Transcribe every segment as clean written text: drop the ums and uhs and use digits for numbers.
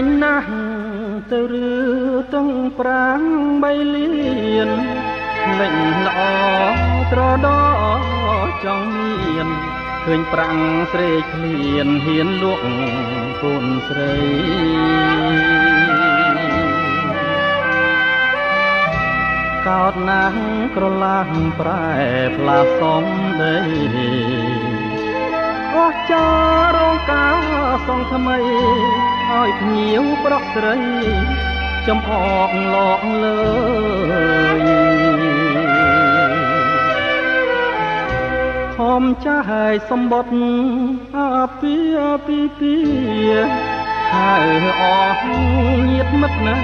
ញណាស់ទៅឬទាំងប្រាំងបីលៀនលេងល្អត្រដោចង់មានឃើញប្រាំងស្រេកឃ្លានហ៊ានលក់កូនស្រីកោតណាស់ក្រឡាស់ប្រែផ្លាសំដីអស់ចារងការសងថ្មីឲ្យភ្ញៀវប្រុសស្រីចំអកលកលើយខំចាយសម្បត្តិអាពីហើយអស់ញាតមិត្តណា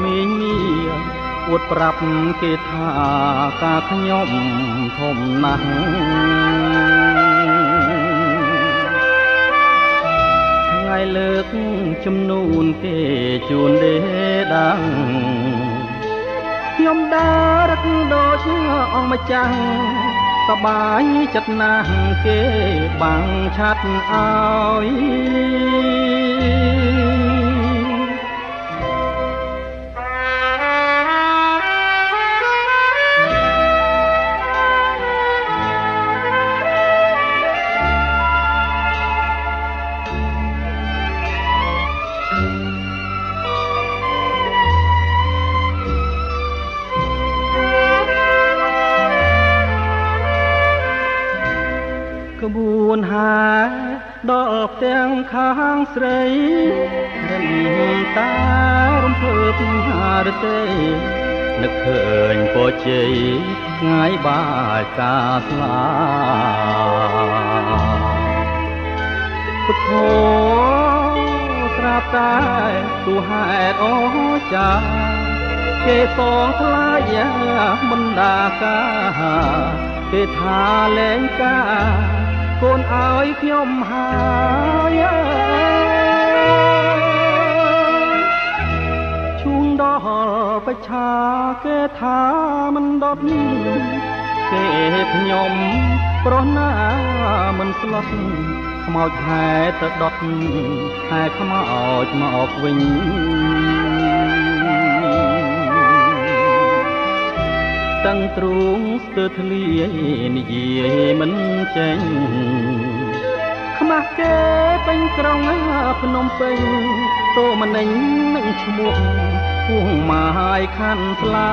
មីងមៀអួតប្រាប់គេថាការខ្ញុំធំណាស់ថ្ងៃលើកចំនួនគេជួនដេដាំងខ្ញុំដើររឹកដូចអង្គម្ចាស់សបាយចិត្តណាស់គេបាំងឆាត់ឲ្យក្បួនហាដល់ផ្ទាំងខាងស្រីរំតារំភើបហារទេនឹកឃើញពរជ័យថ្ងៃបាយការស្លាពុទ្ធោស្រាប់តែទូហេតុអស្ចារ្យគេសងថ្លៃមិនដាកាគេថាលែងការកូនឲ្យខ្ញុំហើយឈូងដល់បច្ឆាគេថាមិនដុតគេខ្ញុំប្រុសណាមិនស្លុតខ្មោចហែទៅដុតហែខ្មោចមកវិញតាំងទ្រូងស្ទើរធ្លាយនិយាយមិនចេញខ្មាស់គេពេញក្រុងភ្នំពេញតូមនិញនឹងឈ្មោះពួងម៉ាយខាន់ស្លា